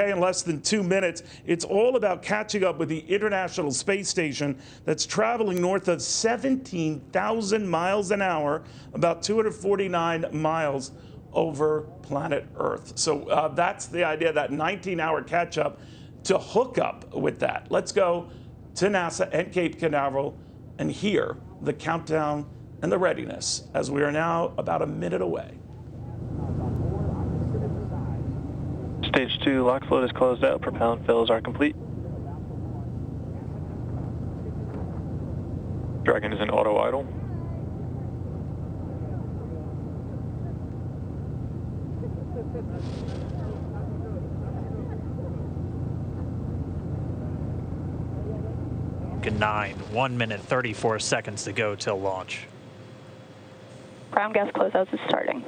in less than 2 minutes. It's all about catching up with the International Space Station that's traveling north of 17,000 miles an hour, about 249 miles over planet Earth. So that's the idea, that 19-hour catch-up to hook up with that. Let's go to NASA and Cape Canaveral and hear the countdown and the readiness as we are now about a minute away. Stage 2 lock float is closed out. Propellant fills are complete. Dragon is in auto idle. Falcon 9, 1 minute 34 seconds to go till launch. Ground gas closeouts is starting.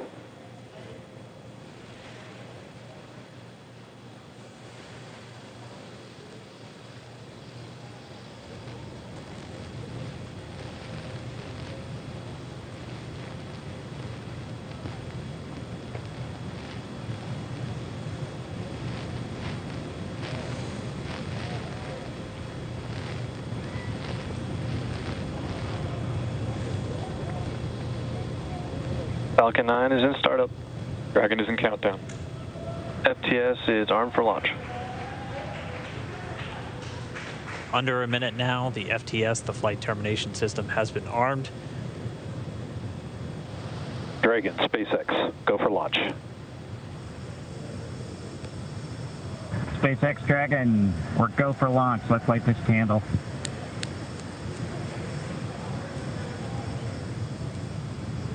Falcon 9 is in startup. Dragon is in countdown. FTS is armed for launch. Under a minute now, the FTS, the flight termination system, has been armed. Dragon, SpaceX, go for launch. SpaceX Dragon, we're go for launch. Let's light this candle.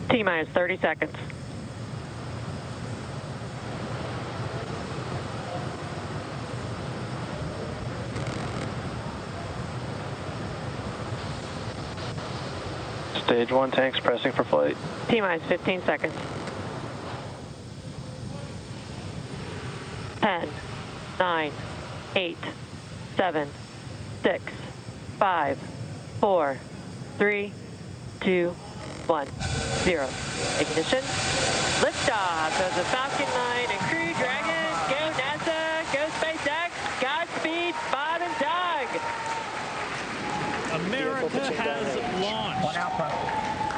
T-minus 30 seconds. Stage 1 tanks pressing for flight. T-minus 15 seconds. 10, 9, 8, 7, 6, 5, 4, 3, 2, 1, 0. Ignition. Liftoff of the Falcon 9 and Crew Dragon. Go NASA. Go SpaceX. Godspeed, Bob and Doug. America has launched.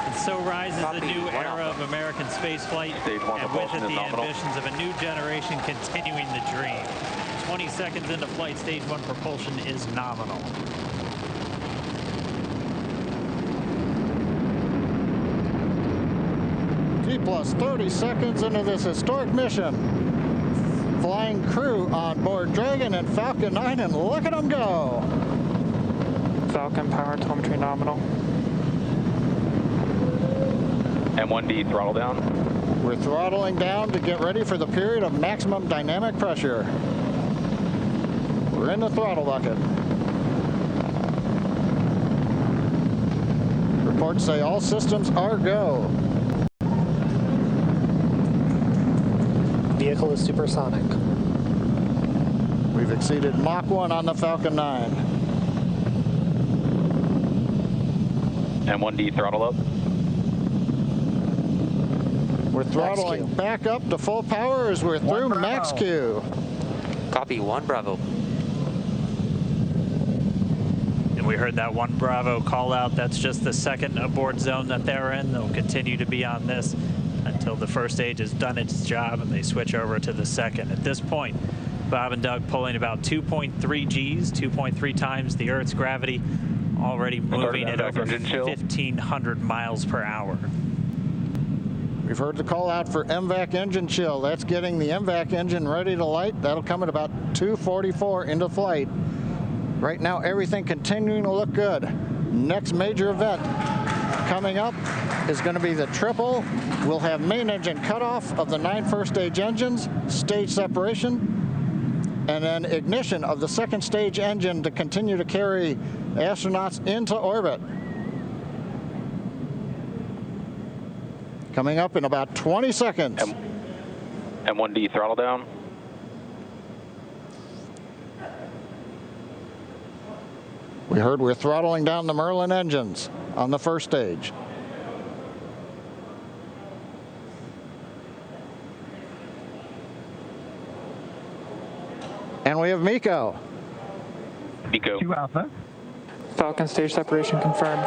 And so rises a new era of American spaceflight, and with it the ambitions of a new generation continuing the dream. 20 seconds into flight, stage 1 propulsion is nominal. T plus 30 seconds into this historic mission. Flying crew on board Dragon and Falcon 9, and look at them go. Falcon power telemetry nominal. M1D throttle down. We're throttling down to get ready for the period of maximum dynamic pressure. We're in the throttle bucket. Reports say all systems are go. Vehicle is supersonic. We've exceeded Mach 1 on the Falcon 9. M1D throttle up. We're throttling back up to full power as we're through max Q. Copy, 1 Bravo. And we heard that 1 Bravo call out. That's just the second abort zone that they're in. They'll continue to be on this until the first stage has done its job and they switch over to the second. At this point, Bob and Doug pulling about 2.3 Gs, 2.3 times the Earth's gravity, already moving at over 1,500 miles per hour. We've heard the call out for MVAC engine chill. That's getting the MVAC engine ready to light. That'll come at about 2:44 into flight. Right now, everything continuing to look good. Next major event coming up is going to be the triple. We'll have main engine cutoff of the 9 first stage engines, stage separation, and then ignition of the second stage engine to continue to carry astronauts into orbit. Coming up in about 20 seconds. M1D throttle down. We heard we're throttling down the Merlin engines on the first stage. And we have Miko. Miko. 2 Alpha. Falcon stage separation confirmed.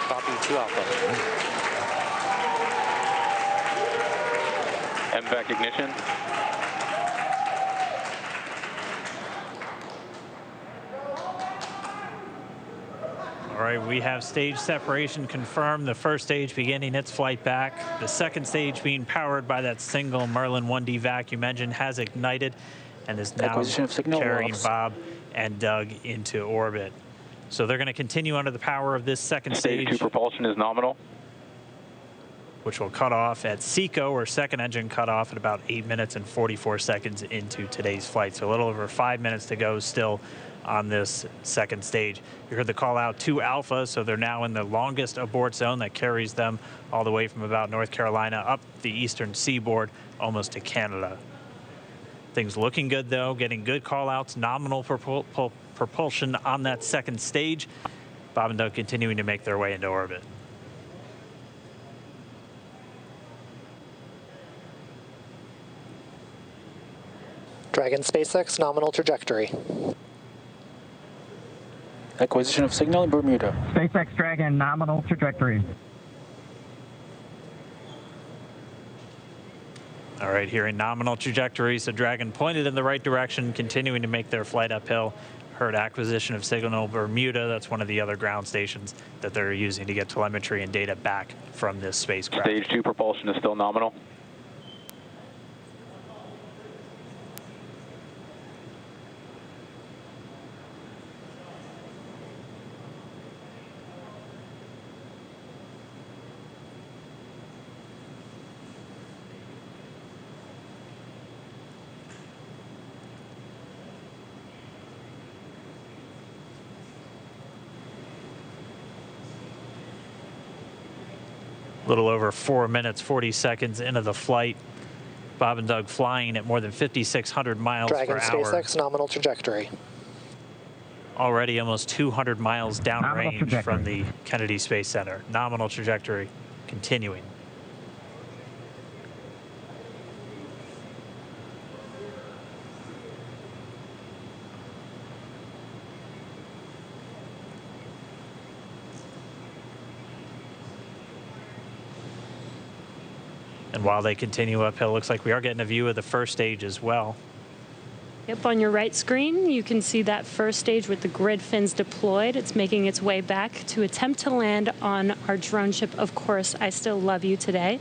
Copy 2 Alpha. MVAC ignition. All right, we have stage separation confirmed. The first stage beginning its flight back. The second stage being powered by that single Merlin 1D vacuum engine has ignited and is now carrying Bob and Doug into orbit. So they're going to continue under the power of this second stage. Stage 2 propulsion is nominal. Which will cut off at SECO, or second engine cut off at about 8 minutes and 44 seconds into today's flight. So a little over 5 minutes to go still on this second stage. You heard the call out to Alpha, so they're now in the longest abort zone that carries them all the way from about North Carolina up the eastern seaboard almost to Canada. Things looking good though, getting good call outs, nominal propulsion on that second stage. Bob and Doug continuing to make their way into orbit. Dragon SpaceX, nominal trajectory. Acquisition of signal in Bermuda. SpaceX Dragon, nominal trajectory. All right, here in nominal trajectory, so Dragon pointed in the right direction, continuing to make their flight uphill. Heard acquisition of signal Bermuda. That's one of the other ground stations that they're using to get telemetry and data back from this spacecraft. Stage 2 propulsion is still nominal. A little over 4 minutes, 40 seconds into the flight. Bob and Doug flying at more than 5,600 miles Dragon per hour. SpaceX, nominal trajectory. Already almost 200 miles downrange from the Kennedy Space Center. Nominal trajectory continuing. And while they continue uphill, looks like we are getting a view of the first stage as well. Yep, on your right screen, you can see that first stage with the grid fins deployed. It's making its way back to attempt to land on our drone ship, Of Course, I Still Love You today.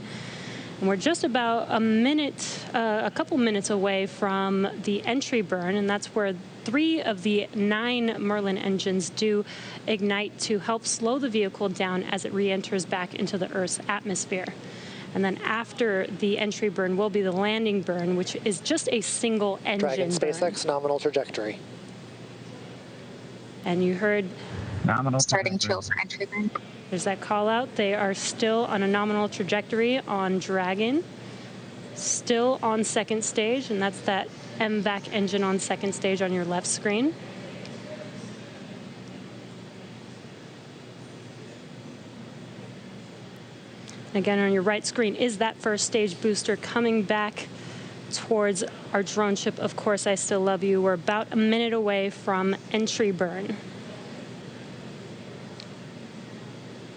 And we're just about a couple minutes away from the entry burn, and that's where 3 of the 9 Merlin engines do ignite to help slow the vehicle down as it re-enters back into the Earth's atmosphere. And then after the entry burn will be the landing burn, which is just a single engine Dragon SpaceX, burn. nominal trajectory. And you heard Nominal Starting chill for entry burn. there's that call out. They are still on a nominal trajectory on Dragon, still on second stage, and that's that MVAC engine on second stage on your left screen. Again, on your right screen is that first stage booster coming back towards our drone ship, Of Course, I Still Love You. We're about a minute away from entry burn.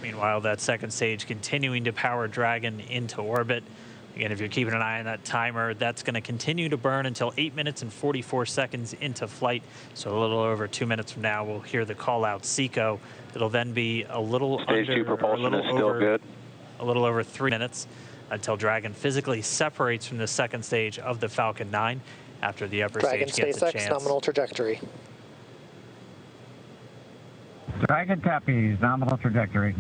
Meanwhile, that second stage continuing to power Dragon into orbit. Again, if you're keeping an eye on that timer, that's going to continue to burn until 8 minutes and 44 seconds into flight. So a little over 2 minutes from now, we'll hear the call out SECO. It'll then be a little Stage under, 2 propulsion is still over, good. a little over 3 minutes until Dragon physically separates from the second stage of the Falcon 9 after the upper Dragon stage gets a SpaceX, chance. nominal trajectory. Dragon copies, nominal trajectory.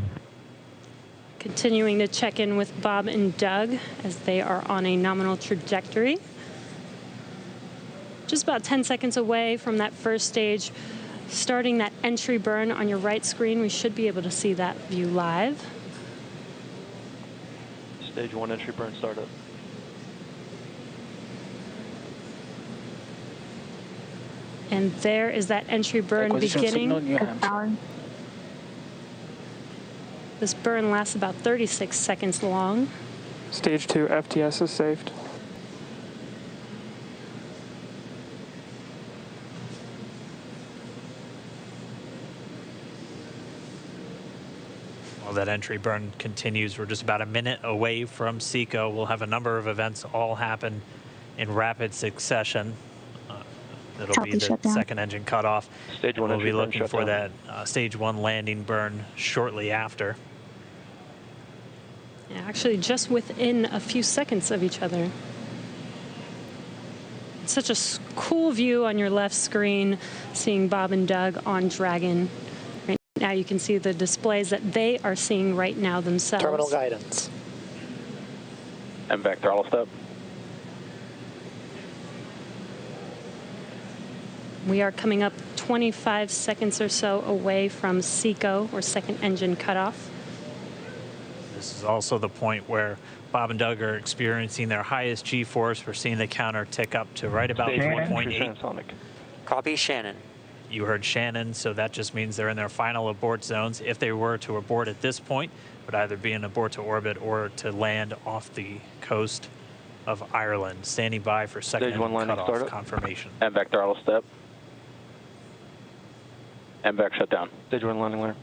Continuing to check in with Bob and Doug as they are on a nominal trajectory. Just about 10 seconds away from that first stage, starting that entry burn on your right screen. We should be able to see that view live. Stage 1 entry burn startup. And there is that entry burn beginning. This burn lasts about 36 seconds long. Stage 2 FTS is saved. While that entry burn continues, we're just about a minute away from SECO. We'll have a number of events all happen in rapid succession. It'll be the second engine cutoff. Stage 1 we'll be looking for shutdown. that stage 1 landing burn shortly after. Yeah, actually, just within a few seconds of each other. It's such a cool view on your left screen, seeing Bob and Doug on Dragon. Right now you can see the displays that they are seeing right now themselves. Terminal guidance. MVAC throttle step. We are coming up 25 seconds or so away from SECO, or second engine cutoff. This is also the point where Bob and Doug are experiencing their highest G-force. We're seeing the counter tick up to right about 1.8. Copy, Shannon. You heard Shannon, so that just means they're in their final abort zones. If they were to abort at this point, it would either be an abort to orbit or to land off the coast of Ireland. Standing by for second engine cutoff confirmation. MVAC throttle step. MVAC shutdown. Stage 1 landing layer.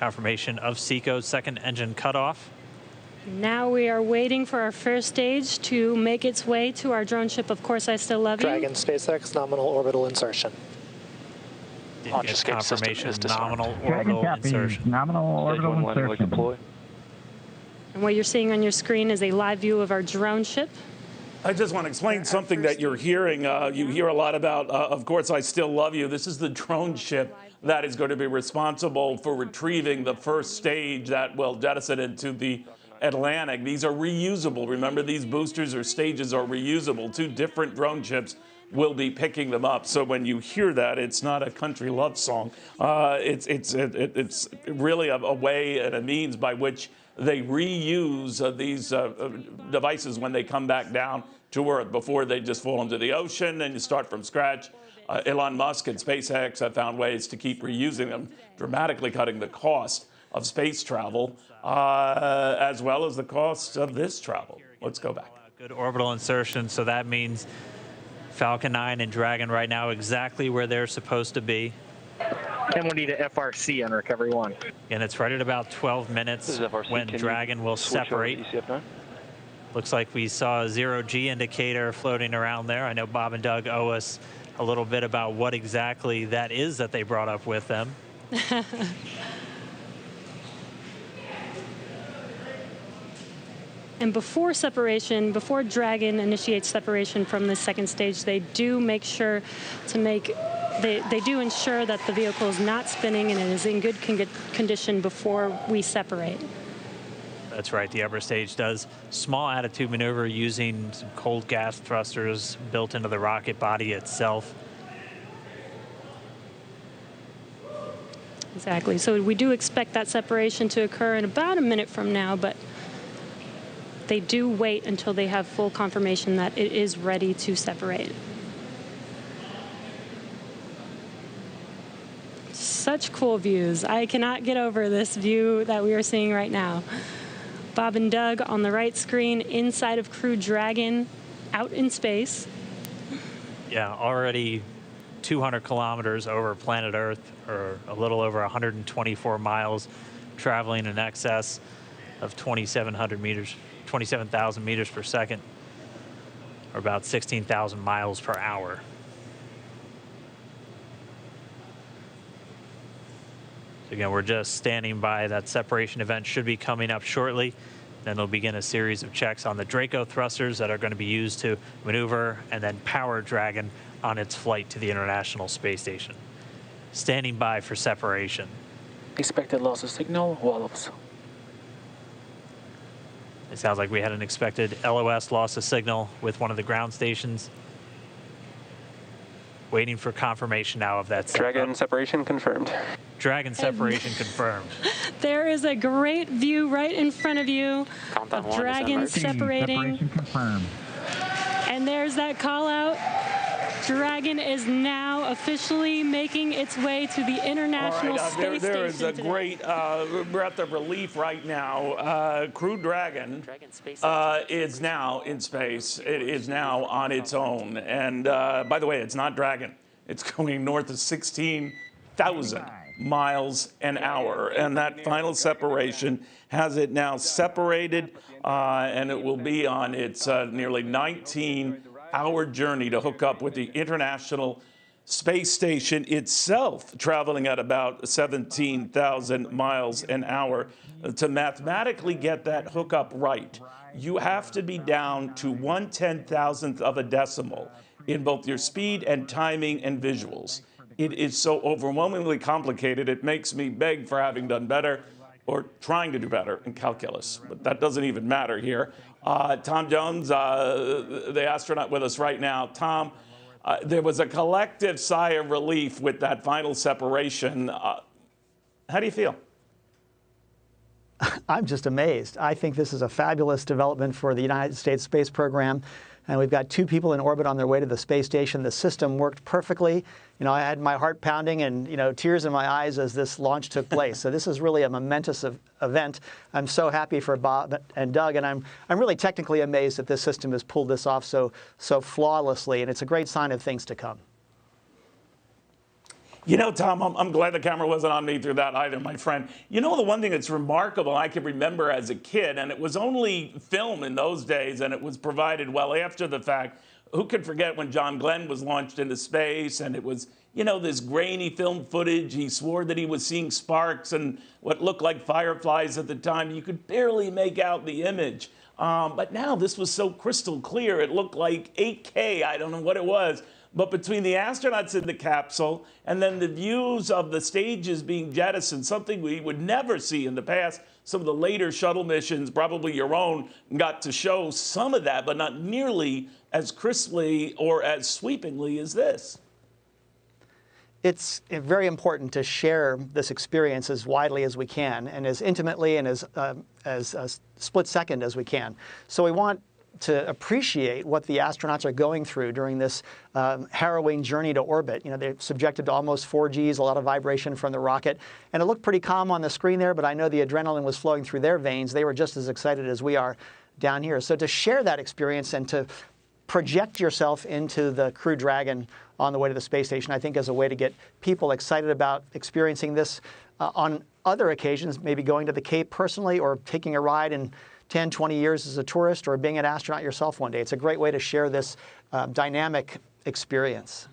Confirmation of SECO's second engine cutoff. Now we are waiting for our first stage to make its way to our drone ship. Of course, I still love you. Dragon, SpaceX, nominal orbital insertion. Did get confirmation nominal Dragon orbital copy. insertion. Nominal orbital insertion. And what you're seeing on your screen is a live view of our drone ship. I just want to explain something that you're hearing. You hear a lot about, of course, I still love you. This is the drone ship that is going to be responsible for retrieving the first stage that will jettison into the Atlantic. These are reusable. Remember, these boosters or stages are reusable. 2 different drone ships will be picking them up. So when you hear that, it's not a country love song. It's really a way and a means by which they reuse these devices when they come back down to Earth before they just fall into the ocean and you start from scratch. Elon Musk and SpaceX have found ways to keep reusing them, dramatically cutting the cost of space travel, as well as the cost of this travel. Let's go back. Good orbital insertion, so that means Falcon 9 and Dragon right now exactly where they're supposed to be. And we need a FRC on recovery 1. And it's right at about 12 minutes when Dragon will separate. Looks like we saw a 0G indicator floating around there. I know Bob and Doug owe us a little bit about what exactly that is that they brought up with them. And before separation, before Dragon initiates separation from the second stage, they do make sure to they do ensure that the vehicle is not spinning and it is in good condition before we separate. That's right, the upper stage does small attitude maneuver using some cold gas thrusters built into the rocket body itself. Exactly, so we do expect that separation to occur in about a minute from now, but they do wait until they have full confirmation that it is ready to separate. Such cool views. I cannot get over this view that we are seeing right now. Bob and Doug on the right screen, inside of Crew Dragon, out in space. Yeah, already 200 kilometers over planet Earth, or a little over 124 miles, traveling in excess of 2,700 meters. 27,000 meters per second, or about 16,000 miles per hour. So again, we're just standing by. That separation event should be coming up shortly. Then they'll begin a series of checks on the Draco thrusters that are going to be used to maneuver and then power Dragon on its flight to the International Space Station. Standing by for separation. Expected loss of signal, wallops. It sounds like we had an expected LOS loss of signal with one of the ground stations. Waiting for confirmation now of that. Dragon separation confirmed. Dragon separation confirmed. There is a great view right in front of you of Dragon separating. Separation confirmed. And there's that call out. Dragon is now officially making its way to the International Space Station. There is a great breath of relief right now. Crew Dragon is now in space. It is now on its own. And by the way, it's not Dragon. It's going north of 16,000 miles an hour. And that final separation has it now separated, and it will be on its nearly 19-hour journey to hook up with the International Space Station itself, traveling at about 17,000 miles an hour. To mathematically get that hookup right, you have to be down to 1/10,000th of a decimal in both your speed and timing and visuals. It is so overwhelmingly complicated, it makes me beg for having done better or trying to do better in calculus, but that doesn't even matter here. Tom Jones, the astronaut with us right now. Tom, there was a collective sigh of relief with that final separation. How do you feel? I'm just amazed. I think this is a fabulous development for the United States space program. And we've got 2 people in orbit on their way to the space station. The system worked perfectly. You know, I had my heart pounding and, you know, tears in my eyes as this launch took place. So this is really a momentous event. I'm so happy for Bob and Doug, and I'm really technically amazed that this system has pulled this off so flawlessly, and it's a great sign of things to come. You know, Tom, I'm glad the camera wasn't on me through that either, my friend. You know, the one thing that's remarkable I can remember as a kid, and it was only film in those days, and it was provided well after the fact. Who could forget when John Glenn was launched into space, and it was, you know, this grainy film footage. He swore that he was seeing sparks and what looked like fireflies at the time. You could barely make out the image. But now this was so crystal clear. It looked like 8K. I don't know what it was. But between the astronauts in the capsule and then the views of the stages being jettisoned, something we would never see in the past, some of the later shuttle missions, probably your own, got to show some of that, but not nearly as crisply or as sweepingly as this. It's very important to share this experience as widely as we can and as intimately and as split second as we can. So we want to appreciate what the astronauts are going through during this harrowing journey to orbit. You know, they're subjected to almost 4 Gs, a lot of vibration from the rocket. And it looked pretty calm on the screen there, but I know the adrenaline was flowing through their veins. They were just as excited as we are down here. So to share that experience and to project yourself into the Crew Dragon on the way to the space station, I think is a way to get people excited about experiencing this on other occasions, maybe going to the Cape personally or taking a ride in 10, 20 years as a tourist or being an astronaut yourself one day. It's a great way to share this dynamic experience.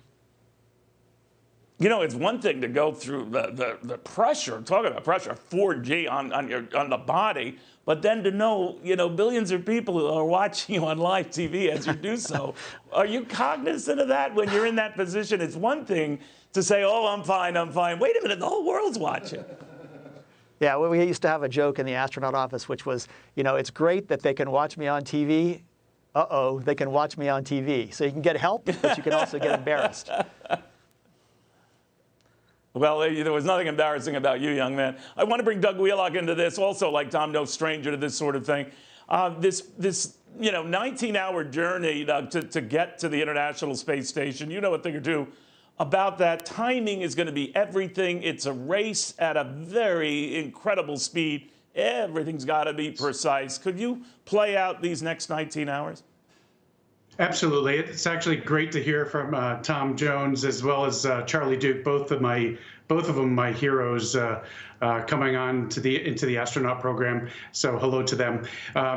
You know, it's one thing to go through the pressure, talking about pressure, 4G on the body, but then to know, you know, billions of people who are watching you on live TV as you do so. Are you cognizant of that when you're in that position? It's one thing to say, oh, I'm fine, I'm fine. Wait a minute, the whole world's watching. Yeah, we used to have a joke in the astronaut office, which was, you know, it's great that they can watch me on TV. Uh-oh, they can watch me on TV. So you can get help, but you can also get embarrassed. Well, there was nothing embarrassing about you, young man. I want to bring Doug Wheelock into this, also like Tom, no stranger to this sort of thing. This you know, 19-hour journey to get to the International Space Station, you know a thing or two about that. Timing is going to be everything. It's a race at a very incredible speed. Everything's got to be precise. Could you play out these next 19 hours? Absolutely. It's actually great to hear from Tom Jones as well as Charlie Duke, both of them my heroes coming on to into the astronaut program. So hello to them.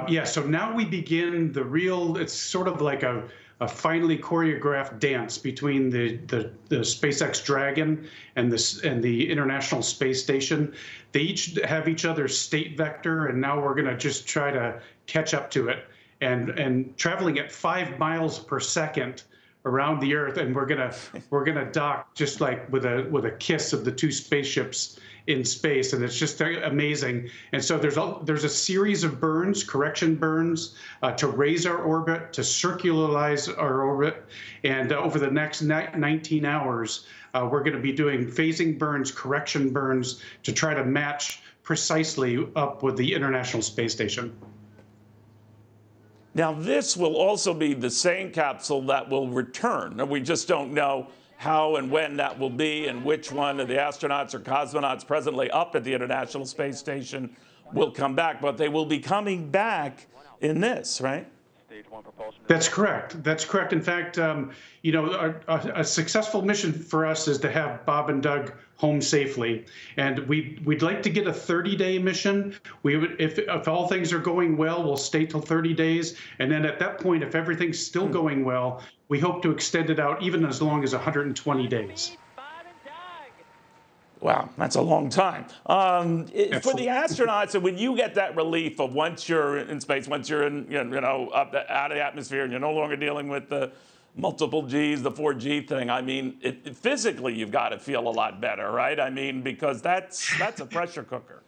Yeah. So now we begin the real. It's sort of like a finely choreographed dance between the SpaceX Dragon and the International Space Station. They each have each other's state vector, and now we're going to just try to catch up to it. And traveling at 5 miles per second around the Earth, and we're gonna dock just like with a kiss of the 2 spaceships in space, and it's just amazing. And so there's a series of burns, correction burns, to raise our orbit, to circularize our orbit, and over the next 19 hours, we're going to be doing phasing burns, correction burns to try to match precisely up with the International Space Station. Now, this will also be the same capsule that will return. We just don't know how and when that will be and which one of the astronauts or cosmonauts presently up at the International Space Station will come back. But they will be coming back in this, right? Stage 1 propulsion. That's correct. That's correct. In fact, you know, a successful mission for us is to have Bob and Doug home safely, and we'd like to get a 30-day mission. We would, if all things are going well, we'll stay till 30 days, and then at that point, if everything's still going well, we hope to extend it out even as long as 120 days. Wow, that's a long time. For the astronauts, and when you get that relief of once you're in space, once you're in, you know, out of the atmosphere, and you're no longer dealing with the multiple Gs, the 4G thing. I mean, physically, you've got to feel a lot better, right? I mean, because that's a pressure cooker.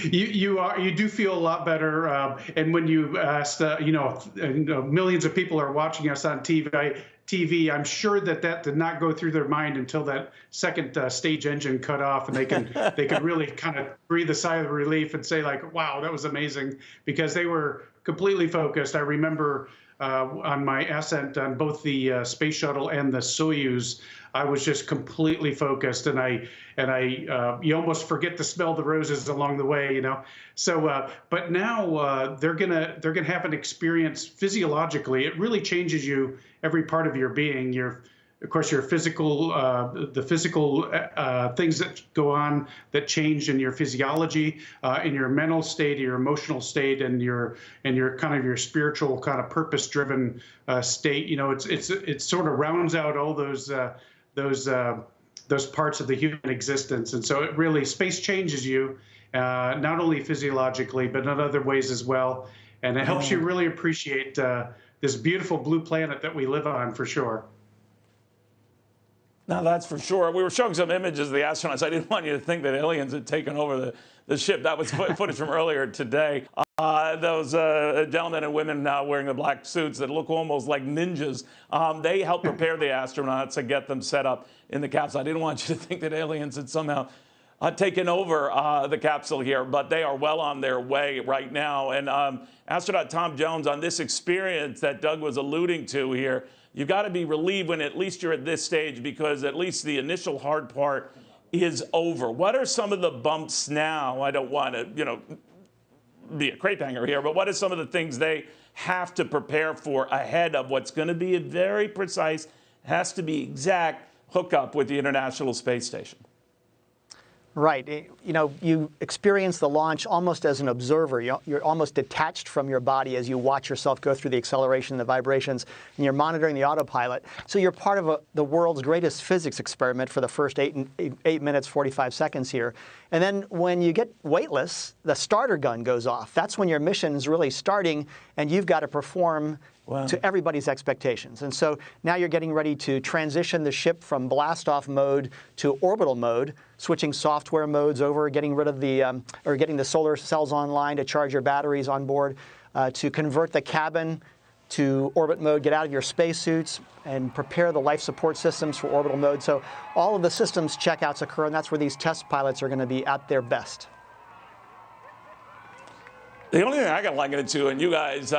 You do feel a lot better, and when you asked, you know, millions of people are watching us on TV. I'm sure that did not go through their mind until that second stage engine cut off, and they could really kind of breathe a sigh of relief and say, like, wow, that was amazing, because they were completely focused. I remember on my ascent on both the space shuttle and the Soyuz, I was just completely focused, and you almost forget to smell the roses along the way, you know. So, but now they're gonna have an experience physiologically. It really changes you, every part of your being. Of course, your physical, the physical things that go on that change in your physiology, in your mental state, your emotional state, and your kind of your spiritual kind of purpose-driven state. You know, it sort of rounds out all those parts of the human existence, and so it really, space changes you, not only physiologically but in other ways as well, and it helps you really appreciate this beautiful blue planet that we live on, for sure. Now, that's for sure. We were showing some images of the astronauts. I didn't want you to think that aliens had taken over the ship. That was footage from earlier today. Those gentlemen and women now wearing the black suits that look almost like ninjas, they help prepare the astronauts and get them set up in the capsule. I didn't want you to think that aliens had somehow taken over the capsule here, but they are well on their way right now. And astronaut Tom Jones, on this experience that Doug was alluding to here, you've got to be relieved when at least you're at this stage, because at least the initial hard part is over. What are some of the bumps now? I don't want to, you know, be a crepe hanger here, but what are some of the things they have to prepare for ahead of what's going to be a very precise, has to be exact hookup with the International Space Station? Right. You know, you experience the launch almost as an observer. You're almost detached from your body as you watch yourself go through the acceleration, the vibrations, and you're monitoring the autopilot. So you're part of the world's greatest physics experiment for the first 8 minutes, 45 seconds here. And then when you get weightless, the starter gun goes off. That's when your mission is really starting, and you've got to perform to everybody's expectations. And so now you're getting ready to transition the ship from blast-off mode to orbital mode, switching software modes over, getting rid of the, or getting the solar cells online to charge your batteries on board, to convert the cabin to orbit mode, get out of your spacesuits, and prepare the life support systems for orbital mode. So all of the systems checkouts occur, and that's where these test pilots are going to be at their best. The only thing I can liken it to, and you guys,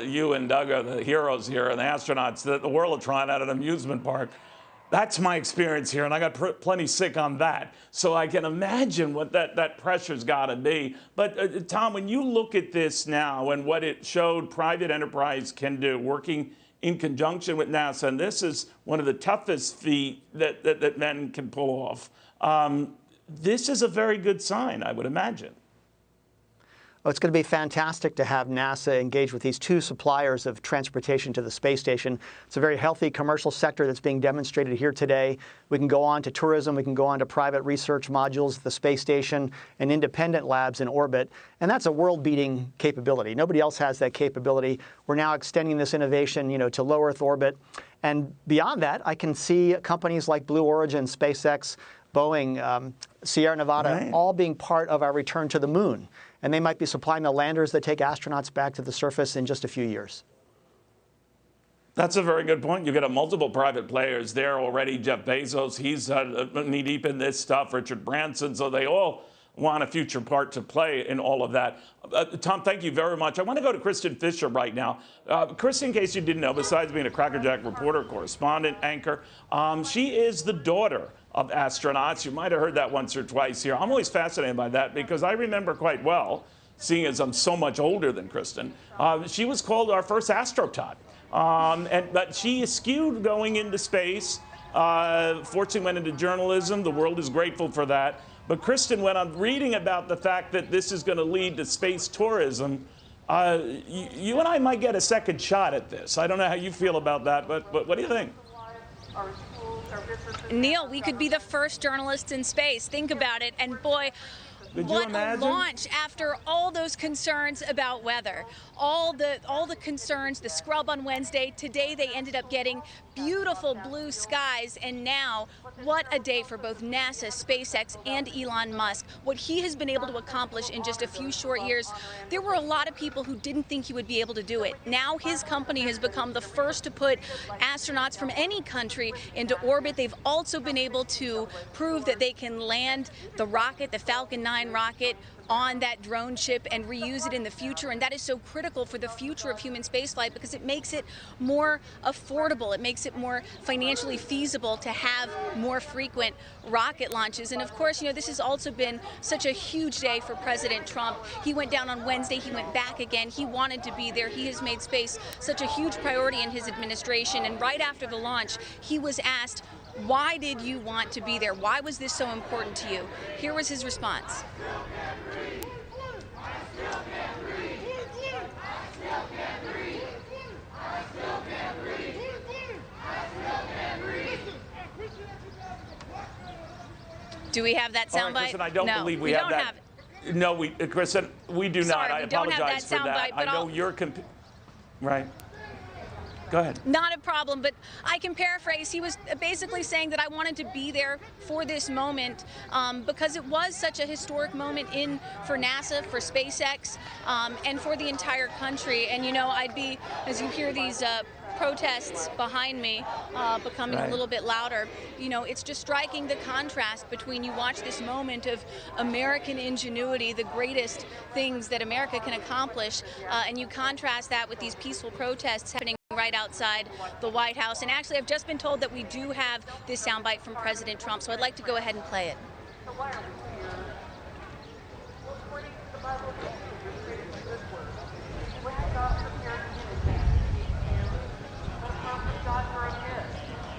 you and Doug are the heroes here and the astronauts, the world of trying at an amusement park. That's my experience here, and I got plenty sick on that. So I can imagine what that pressure's got to be. But Tom, when you look at this now and what it showed private enterprise can do, working in conjunction with NASA, and this is one of the toughest feat that men can pull off, this is a very good sign, I would imagine. Oh, it's going to be fantastic to have NASA engage with these two suppliers of transportation to the space station. It's a very healthy commercial sector that's being demonstrated here today. We can go on to tourism, we can go on to private research modules at the space station and independent labs in orbit. And that's a world-beating capability. Nobody else has that capability. We're now extending this innovation, to low Earth orbit. And beyond that, I can see companies like Blue Origin, SpaceX, Boeing, Sierra Nevada, all being part of our return to the moon. And they might be supplying the landers that take astronauts back to the surface in just a few years. That's a very good point. You've got multiple private players there already. Jeff Bezos, he's knee-deep in this stuff. Richard Branson, so they all want a future part to play in all of that. Tom, thank you very much. I want to go to Kristen Fisher right now. Kristen, in case you didn't know, besides being a Crackerjack reporter, correspondent, anchor, she is the daughter of astronauts. You might have heard that once or twice here. I'm always fascinated by that because I remember quite well seeing as I'm so much older than Kristen. She was called our first astrotot. But she eschewed going into space. Fortunately went into journalism. The world is grateful for that. But Kristen, when I'm reading about the fact that this is going to lead to space tourism, you and I might get a second shot at this. I don't know how you feel about that, but what do you think? Neil, we could be the first journalists in space. Think about it. And boy, what a launch after all those concerns about weather. All the concerns, the scrub on Wednesday. Today they ended up getting beautiful blue skies, and now what a day for both NASA, SpaceX, and Elon Musk. What he has been able to accomplish in just a few short years. There were a lot of people who didn't think he would be able to do it. Now his company has become the first to put astronauts from any country into orbit. They've also been able to prove that they can land the rocket, the Falcon 9 rocket, on that drone ship and reuse it in the future. And that is so critical for the future of human spaceflight because it makes it more affordable. It makes it more financially feasible to have more frequent rocket launches. And of course, you know, this has also been such a huge day for President Trump. He went down on Wednesday. He went back again. He wanted to be there. He has made space such a huge priority in his administration. And right after the launch, he was asked, why did you want to be there? Why was this so important to you? Here was his response. Do we have that soundbite? Right, Kristen, I don't believe we have that. No, Kristen, we do not. I apologize for that. I know you're right. Go ahead. Not a problem, but I can paraphrase. He was basically saying that I wanted to be there for this moment because it was such a historic moment for NASA, for SpaceX, and for the entire country. And, you know, I'd be, as you hear these protests behind me becoming a little bit louder, you know, it's just striking the contrast between you watch this moment of American ingenuity, the greatest things that America can accomplish, and you contrast that with these peaceful protests happening right outside the White House. And actually, I've just been told that we do have this soundbite from President Trump, so I'd like to go ahead and play it.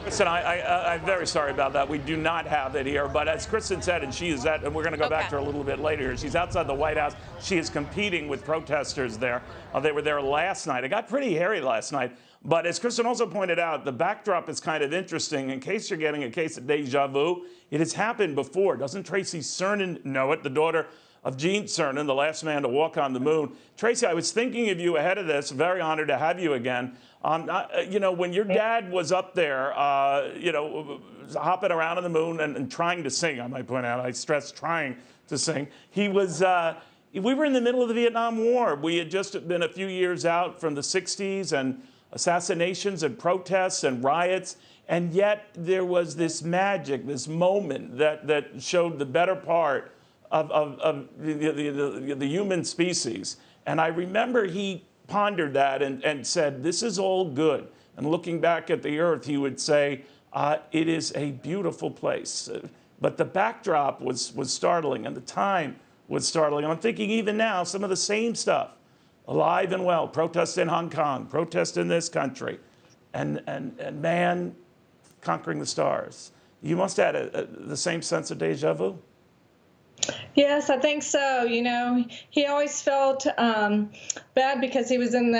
Listen, I'm very sorry about that. We do not have it here. But as Kristen said, and she is at, and we're going to go back to her a little bit later, she's outside the White House. She is competing with protesters there. They were there last night. It got pretty hairy last night. But as Kristen also pointed out, the backdrop is kind of interesting. In case you're getting a case of deja vu, it has happened before. Doesn't Tracy Cernan know it, the daughter of Gene Cernan, the last man to walk on the moon? Tracy, I was thinking of you ahead of this. Very honored to have you again. You know, when your dad was up there, you know, hopping around on the moon and trying to sing, I might point out, I stress trying to sing, he was, we were in the middle of the Vietnam War. We had just been a few years out from the 60s and assassinations and protests and riots. And yet there was this magic, this moment that showed the better part of the human species. And I remember he pondered that and said, this is all good. And looking back at the Earth, he would say, it is a beautiful place. But the backdrop was startling, and the time was startling. I'm thinking even now, some of the same stuff, alive and well, protests in Hong Kong, protests in this country, and man conquering the stars. You must have had the same sense of deja vu? Yes, I think so. You know, he always felt bad because he was in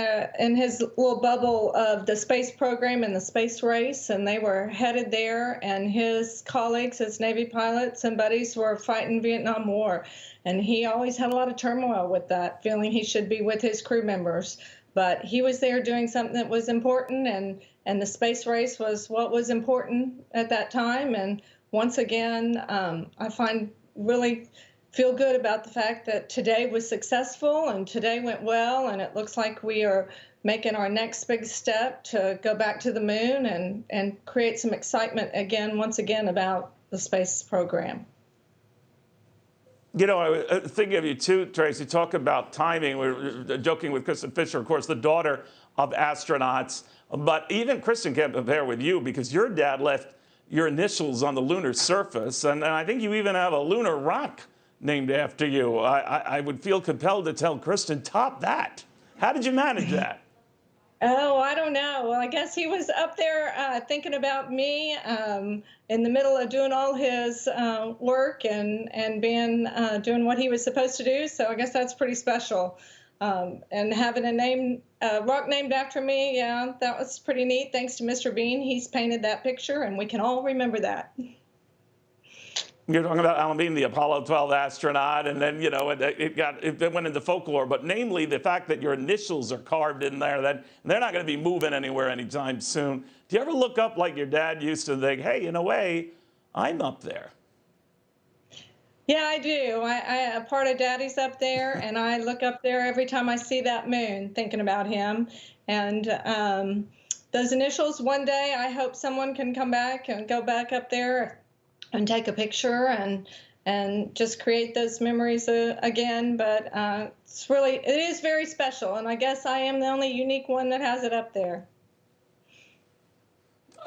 his little bubble of the space program and the space race, and they were headed there, and his colleagues, his Navy pilots and buddies, were fighting Vietnam War. And he always had a lot of turmoil with that, feeling he should be with his crew members. But he was there doing something that was important, and the space race was what was important at that time. And once again, I really feel good about the fact that today was successful and today went well, and it looks like we are making our next big step to go back to the moon and create some excitement again, once again, about the space program. You know, I was thinking of you too, Tracy, talk about timing. We were joking with Kristen Fisher, of course, the daughter of astronauts. But even Kristen can't compare with you because your dad left your initials on the lunar surface. And I think you even have a lunar rock named after you. I would feel compelled to tell Kristen, top that. How did you manage that? Oh, I don't know. Well, I guess he was up there thinking about me in the middle of doing all his work and being doing what he was supposed to do. So I guess that's pretty special. And having a rock named after me, yeah, that was pretty neat. Thanks to Mr. Bean, he's painted that picture, and we can all remember that. You're talking about Alan Bean, the Apollo 12 astronaut, and then, you know, it went into folklore, but namely the fact that your initials are carved in there, that they're not going to be moving anywhere anytime soon. Do you ever look up like your dad used to think, hey, in a way, I'm up there? Yeah, I do. A part of Daddy's up there, and I look up there every time I see that moon, thinking about him. And those initials, one day, I hope someone can come back and go back up there and take a picture and just create those memories again. But it is very special, and I guess I am the only unique one that has it up there.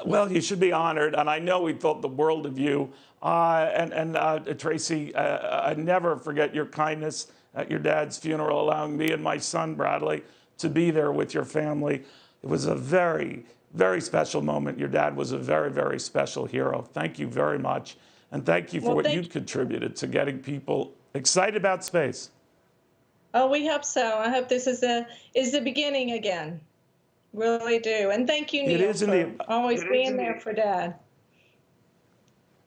Well, you should be honored, and I know we thought the world of you. Tracy, I never forget your kindness at your dad's funeral, allowing me and my son, Bradley, to be there with your family. It was a very, very special moment. Your dad was a very, very special hero. Thank you very much, and thank you for what you've contributed to getting people excited about space. Oh, we hope so. I hope this is the beginning again. Really do. And thank you, Neil, for always being there for Dad.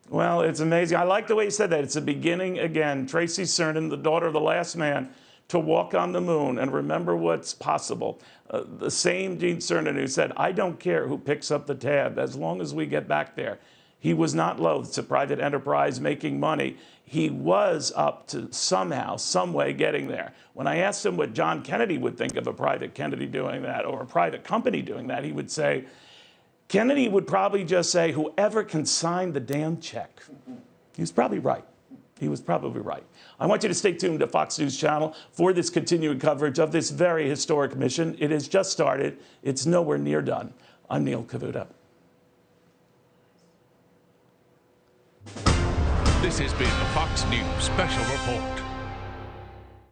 Well, it's amazing. I like the way you said that. It's the beginning again. Tracy Cernan, the daughter of the last man to walk on the moon and remember what's possible. The same Gene Cernan who said, I don't care who picks up the tab as long as we get back there. He was not loath to private enterprise making money. He was up to somehow, some way getting there. When I asked him what John Kennedy would think of a private Kennedy doing that or a private company doing that, he would say, Kennedy would probably just say, whoever can sign the damn check. He was probably right. He was probably right. I want you to stay tuned to Fox News Channel for this continuing coverage of this very historic mission. It has just started. It's nowhere near done. I'm Neil Cavuto. This has been the Fox News Special Report.